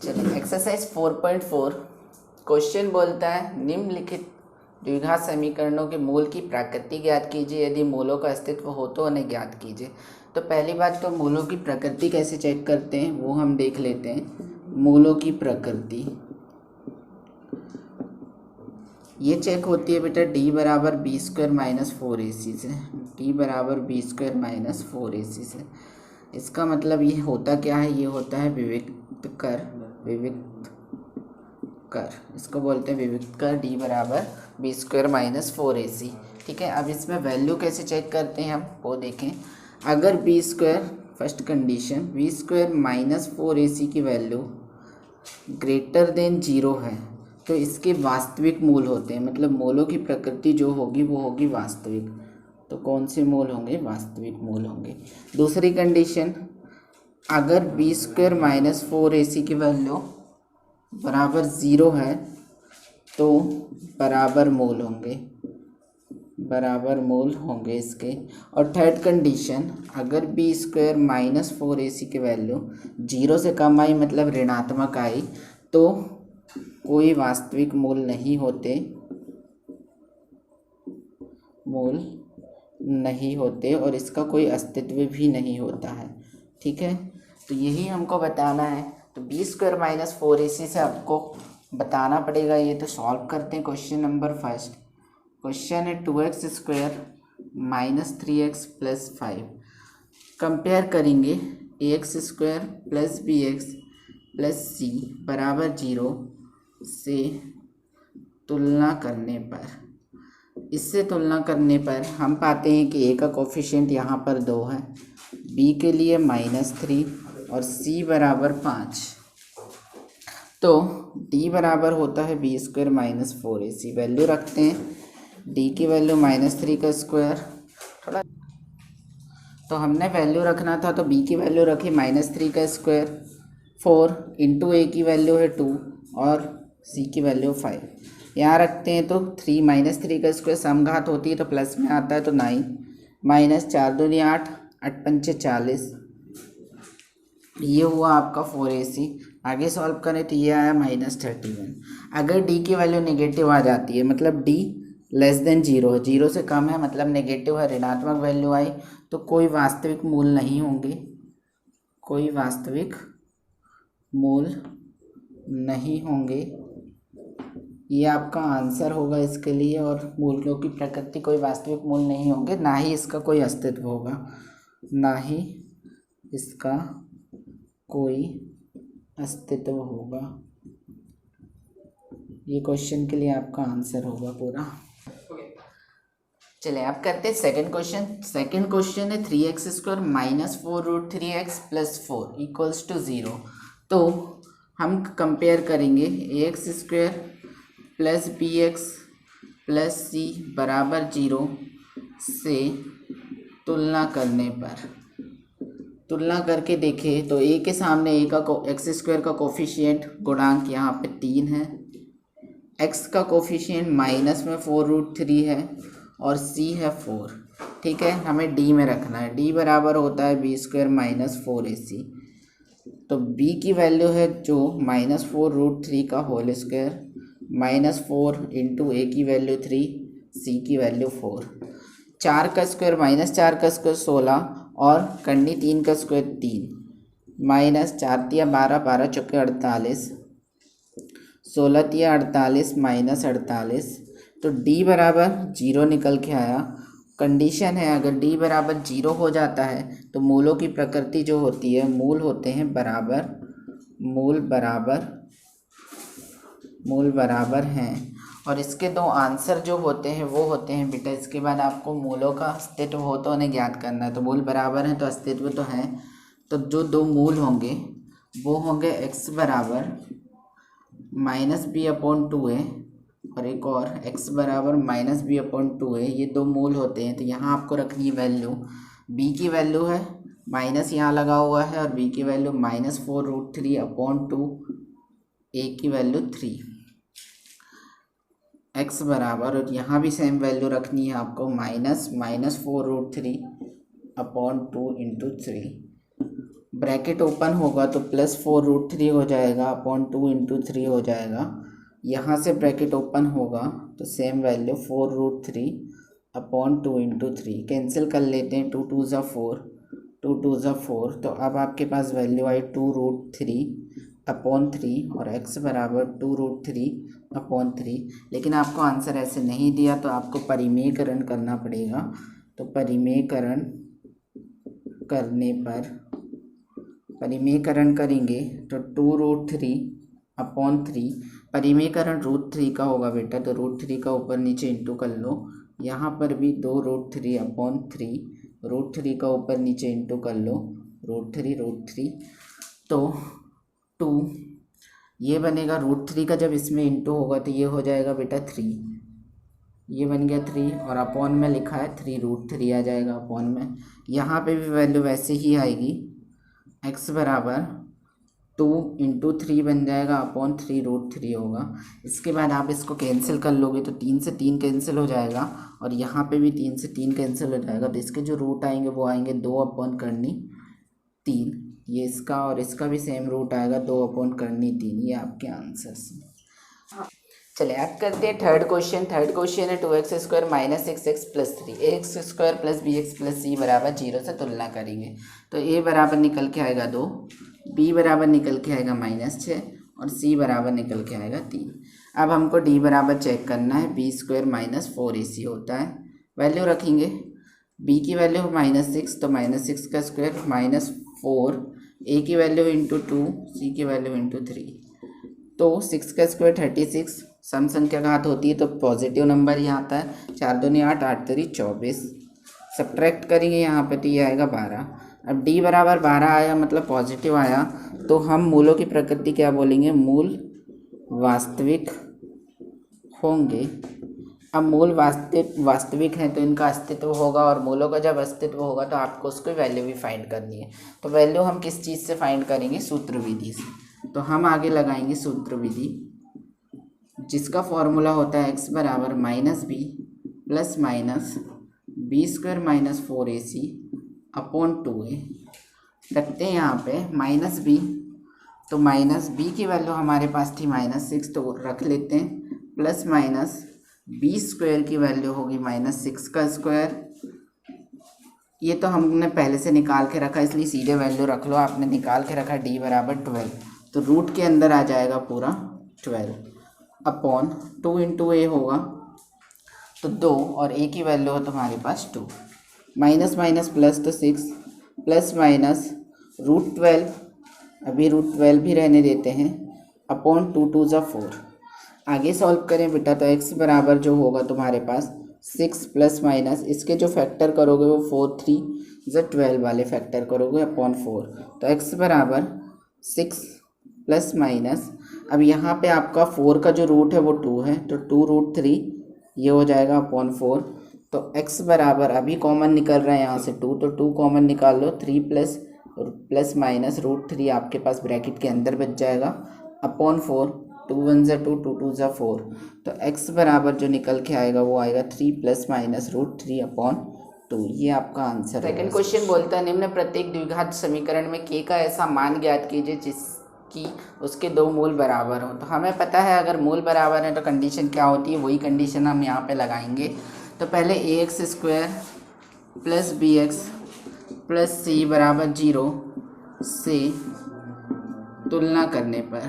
चलिए exercise 4.4 question बोलता है निम्नलिखित द्विघात समीकरणों के मूल की प्रकृति ज्ञात कीजिए, यदि मूलों का अस्तित्व हो तो उन्हें ज्ञात कीजिए। तो पहली बात तो मूलों की प्रकृति कैसे चेक करते हैं वो हम देख लेते हैं। मूलों की प्रकृति ये चेक होती है बेटा d बराबर बी स्क्वायर माइनस 4ac से, d बराबर बी स्क्वायर माइनस 4ac से। इसका मतलब ये होता क्या है, ये होता है विविक्त कर, इसको बोलते हैं विविक्त कर d बराबर बी स्क्वायर माइनस 4ac। ठीक है, अब इसमें वैल्यू कैसे चेक करते हैं हम वो देखें। अगर B square, first condition, B square minus 4ac की वैल्यू ग्रेटर देन 0 है तो इसके वास्तविक मूल होते हैं, मतलब मूलों की प्रकृति जो होगी वो होगी वास्तविक। तो कौन से मूल होंगे? वास्तविक मूल होंगे। दूसरी कंडीशन, अगर बी स्क्वायर माइनस 4ac की वैल्यू बराबर 0 है तो बराबर मूल होंगे इसके। और थर्ड कंडीशन, अगर बी स्क्वायर माइनस 4ac की वैल्यू 0 से कम आई, मतलब ऋणात्मक आई, तो कोई वास्तविक मूल नहीं होते और इसका कोई अस्तित्व भी नहीं होता है। ठीक है, तो यही हमको बताना है। तो बी स्क्वायर माइनस 4ac से आपको बताना पड़ेगा ये। तो सॉल्व करते हैं क्वेश्चन नंबर फर्स्ट। क्वेश्चन है 2x square minus 3x plus 5। Compare करेंगे ax square plus bx plus c बराबर 0 से तुलना करने पर, इससे तुलना करने पर हम पाते हैं कि a का कोफिशिएंट यहाँ पर 2 है, b के लिए -3 और c बराबर 5। तो d बराबर होता है B square minus 4ac। Value रखते हैं, d की वैल्यू -3 का स्क्वायर, थोड़ा तो हमने वैल्यू रखना था तो b की वैल्यू रखी -3 का स्क्वायर, 4 इंटू a की वैल्यू है 2 और c की वैल्यू 5 यहाँ रखते हैं। तो 3 का स्क्वायर समघात होती है तो प्लस में आता है, तो 9 माइनस 4 दूनी 8, 8 पंचे 40, ये हुआ आपका 4ac। आगे सॉल्व करें तो ये आया -31। अगर d की वैल्यू नेगेटिव आ जाती है, मतलब d लेस देन 0 है, 0 से कम है मतलब नेगेटिव है, ऋणात्मक वैल्यू आई, तो कोई वास्तविक मूल नहीं होंगे, कोई वास्तविक मूल नहीं होंगे। ये आपका आंसर होगा इसके लिए। और मूलों की प्रकृति कोई वास्तविक मूल नहीं होंगे, ना ही इसका कोई अस्तित्व होगा, ना ही इसका कोई अस्तित्व होगा। ये क्वेश्चन के लिए आपका आंसर होगा पूरा। चलिए आप करते हैं सेकंड क्वेश्चन। सेकंड क्वेश्चन है 3x square minus 4√3x plus 4 equals to 0। तो हम कंपेयर करेंगे ax square plus bx plus c बराबर 0 से तुलना करने पर, तुलना करके देखें तो a के सामने a का एक्स स्क्वायर का कोफिशिएंट गुणांक यहाँ पे 3 है, x का कोफिशिएंट माइनस में 4√3 है और c है 4। ठीक है, हमें d में रखना है। d बराबर होता है बी स्क्वायर माइनस 4ac। तो b की वैल्यू है जो -4√3 का होल स्क्वायर -4 इंटू a की वैल्यू 3, c की वैल्यू 4। 4 का स्क्वायर -4 का स्क्वायर 16 और कंडी 3 का स्क्वायर 3, -4 तिया 12, 12 चौके 48, 16 तिया 48 -48। तो d बराबर 0 निकल के आया। कंडीशन है अगर d बराबर 0 हो जाता है तो मूलों की प्रकृति जो होती है, मूल होते हैं बराबर, मूल बराबर हैं। और इसके दो आंसर जो होते हैं वो होते हैं बेटा, इसके बाद आपको मूलों का अस्तित्व हो तो उन्हें ज्ञात करना है। तो मूल बराबर हैं तो अस्तित्व तो है, तो जो दो मूल होंगे वो होंगे x बराबर -b/2a और एक और x बराबर -b/2a। ये दो मूल होते हैं। तो यहाँ आपको रखनी है वैल्यू, b की वैल्यू है माइनस यहाँ लगा हुआ है और b की वैल्यू -4√3/2, a की वैल्यू 3, x बराबर, और यहाँ भी सेम वैल्यू रखनी है आपको, -4√3/2 इंटू 3। ब्रैकेट ओपन होगा तो +4√3 हो जाएगा अपॉन 2 इंटू 3 हो जाएगा। यहाँ से ब्रैकेट ओपन होगा तो same value 4√3 upon 2 into 3 cancel कर लेते हैं। 2 2 ज़ा 4, 2 2 ज़ा 4, तो अब आपके पास वैल्यू आई 2√3 अपॉन 3 और x बराबर 2√3 अपॉन 3। लेकिन आपको आंसर ऐसे नहीं दिया तो आपको परिमेयकरण करना पड़ेगा। तो परिमेयकरण करेंगे तो 2√3 अपॉन 3, परिमेयकरण √3 का होगा बेटा, तो √3 का ऊपर नीचे इंटू कर लो। यहाँ पर भी 2√3 अपॉन 3, √3 का ऊपर नीचे इंटू कर लो, √3 तो 2, ये बनेगा √3 का जब इसमें इंटू होगा तो ये हो जाएगा बेटा 3, ये बन गया 3 और अपॉन में लिखा है 3√3 आ जाएगा अपॉन में। यहाँ पे भी वैल्यू वैसे ही आएगी, x बराबर 2 इंटू 3 बन जाएगा अपॉन 3√3 होगा। इसके बाद आप इसको कैंसिल कर लोगे तो 3 से 3 कैंसिल हो जाएगा और यहाँ पे भी 3 से 3 कैंसिल हो जाएगा। तो इसके जो रूट आएंगे वो आएंगे 2 अपॉन करनी 3, ये इसका और इसका भी सेम रूट आएगा 2 अपॉन करनी 3। ये आपके आंसर्स हैं। चलिए अब करते हैं थर्ड क्वेश्चन। थर्ड क्वेश्चन है 2x² minus 6x plus 3 ax² plus bx plus c बराबर 0 से तुलना करेंगे। तो a बराबर निकल के आएगा 2, b बराबर निकल के आएगा -6 और c बराबर निकल के आएगा 3। अब हमको d बराबर चेक करना है, b² माइनस 4ac होता है, वैल्यू रखेंगे। b की वैल्यू -6 तो -6 का स्क्वायर -4, a की वैल्यू इंटू 2, c की वैल्यू इंटू 3, तो 6 का स्क्वायर 36, सम संख्या घात होती है तो पॉजिटिव नंबर ही आता है। 4 दूनी 8, 8 3 24, सब्ट्रैक्ट करेंगे यहाँ पे तो ये आएगा 12। अब d बराबर 12 आया मतलब पॉजिटिव आया, तो हम मूलों की प्रकृति क्या बोलेंगे, मूल वास्तविक होंगे। अब मूल वास्तविक हैं तो इनका अस्तित्व होगा और मूलों का जब अस्तित्व होगा तो आपको उसकी वैल्यू भी फाइंड करनी है। तो वैल्यू हम किस चीज़ से फाइंड करेंगे, सूत्र विधि से। तो हम आगे लगाएंगे सूत्र विधि, जिसका फॉर्मूला होता है x बराबर -b plus minus b² minus 4ac upon 2a। रखते हैं यहाँ पे -b, तो -b की वैल्यू हमारे पास थी -6 तो रख लेते हैं, प्लस माइनस b² की वैल्यू होगी -6 का स्क्वायर। ये तो हमने पहले से निकाल के रखा इसलिए सीधे वैल्यू रख लो, आपने निकाल के रखा d बराबर 12, तो रूट के अंदर आ जाएगा पूरा 12 अपॉन 2 इंटू a होगा तो 2 और a की वैल्यू है तुम्हारे पास 2, माइनस माइनस प्लस तो 6 प्लस माइनस √12, अभी √12 भी रहने देते हैं, अपॉन 2 2 ज़ा 4। आगे सॉल्व करें बेटा तो x बराबर जो होगा तुम्हारे पास 6 प्लस माइनस इसके जो फैक्टर करोगे वो 4 3 ज़ा 12 वाले फैक्टर करोगे अपॉन 4, तो x बराबर 6 प्लस माइनस, अब यहाँ पे आपका 4 का जो रूट है वो 2 है तो 2√3 ये हो जाएगा अपॉन 4। तो x बराबर अभी कॉमन निकल रहा है यहाँ से 2, तो 2 कॉमन निकाल लो, 3 प्लस माइनस √3 आपके पास ब्रैकेट के अंदर बच जाएगा अपॉन 4, 2 1 ज़ा 2, 2 2 ज़ा 4, तो x बराबर जो निकल के आएगा वो आएगा 3 प्लस माइनस √3 अपॉन 2। ये आपका आंसर है। सेकंड क्वेश्चन बोलता है निम्न प्रत्येक द्विघात समीकरण में k का ऐसा मान ज्ञात कीजिए जिसकी उसके दो मूल बराबर हो। तो हमें पता है अगर मूल बराबर है तो कंडीशन क्या होती है, वही कंडीशन हम यहाँ पे लगाएंगे। तो पहले ax² plus bx plus c बराबर 0 से तुलना करने पर,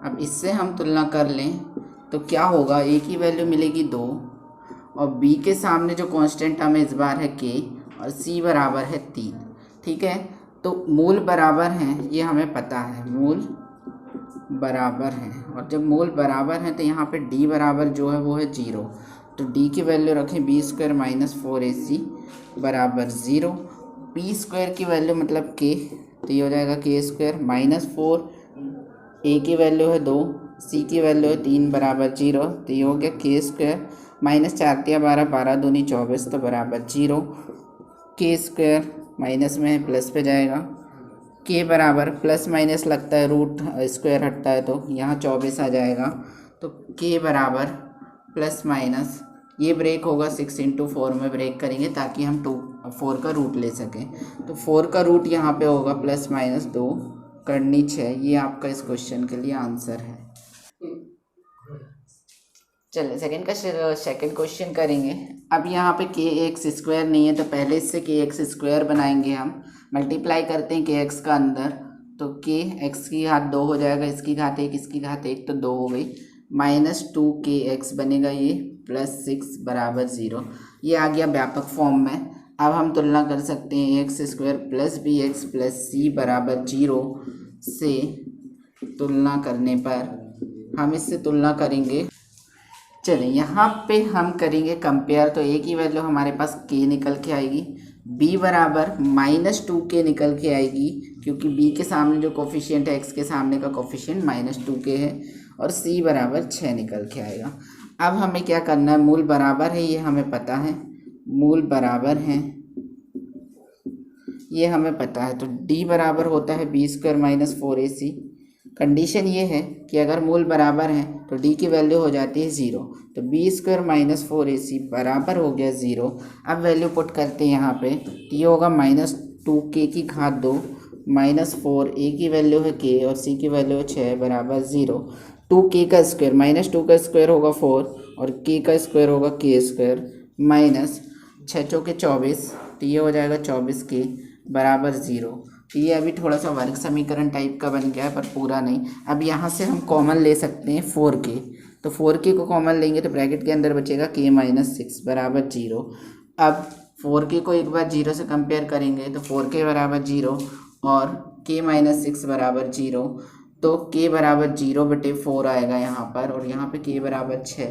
अब इससे हम तुलना कर लें तो क्या होगा, a की वैल्यू मिलेगी 2 और b के सामने जो कांस्टेंट टर्म है इस बार है k और c बराबर है 3। ठीक है, तो मूल बराबर हैं ये हमें पता है, मूल बराबर हैं, और जब मूल बराबर हैं तो यहाँ पे d बराबर जो है वो है 0, तो d की वैल्यू रखें b² माइनस 4ac बराबर 0, b² की वैल्यू मतलब k, तो ये हो जाएगा k² माइनस 4, a की वैल्यू है 2, c की वैल्यू है 3 बराबर 0, तो ये हो गया k² माइनस 4 3 12, 12 दूनी 24 तो बराबर 0, k² माइनस में है प्लस पे जाएगा, k बराबर प्लस माइनस लगता है रूट स्क्वायर हटता है तो यहाँ 24 आ जाएगा, तो k बराबर प्लस माइनस ये ब्रेक होगा 6 इंटू 4 में ब्रेक करेंगे ताकि हम 2 4 का रूट ले सकें। तो 4 का रूट यहाँ पे होगा ±2 करनी 6। ये आपका इस क्वेश्चन के लिए आंसर है। चलिए सेकंड क्वेश्चन करेंगे। अब यहाँ पे kx² नहीं है तो पहले इससे kx² बनाएंगे हम। मल्टीप्लाई करते हैं kx का अंदर, तो k x की घात 2 हो जाएगा, इसकी घात 1, इसकी घात 1 तो 2 हो गई, -2kx बनेगा ये, +6 बराबर 0। ये आ गया व्यापक फॉर्म में। अब हम तुलना कर सकते हैं x² + bx + c बराबर 0 से तुलना करने पर हम इससे तुलना करेंगे। चलिए यहाँ पे हम करेंगे कंपेयर। तो a की वैल्यू हमारे पास k निकल के आएगी, b बराबर -2k निकल के आएगी क्योंकि b के सामने जो कोफिशिएंट है x के सामने का कोफिशिएंट -2k है, और c बराबर 6 निकल के आएगा। अब हमें क्या करना है, मूल बराबर है ये हमें पता है, मूल बराबर हैं ये हमें पता है। तो d बराबर होता है b² - 4ac। कंडीशन ये है कि अगर मूल बराबर हैं तो d की वैल्यू हो जाती है 0, तो b² - 4ac बराबर हो गया 0। अब वैल्यू पुट करते हैं यहाँ पे, तो ये होगा -2k की घात 2 -4, a की वैल्यू है k और c की वैल्यू है 6 बराबर 0। 2k का स्क्वायर -2 का स्क्वायर होगा 4 और k का स्क्वायर होगा k² माइनस 6 चौके 24, तो ये हो जाएगा 24k बराबर 0। तो ये अभी थोड़ा सा वर्ग समीकरण टाइप का बन गया है पर पूरा नहीं। अब यहाँ से हम कॉमन ले सकते हैं 4k, तो 4k को कॉमन लेंगे तो ब्रैकेट के अंदर बचेगा k - 6 बराबर 0। अब 4k को एक बार 0 से कंपेयर करेंगे तो 4k बराबर 0 और k - 6 बराबर 0, तो k बराबर 0/4 आएगा यहाँ पर, और यहाँ पे k बराबर 6।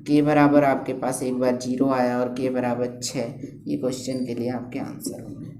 k बराबर आपके पास एक बार 0 आया और k बराबर 6। ये क्वेश्चन के लिए आपके आंसर होंगे।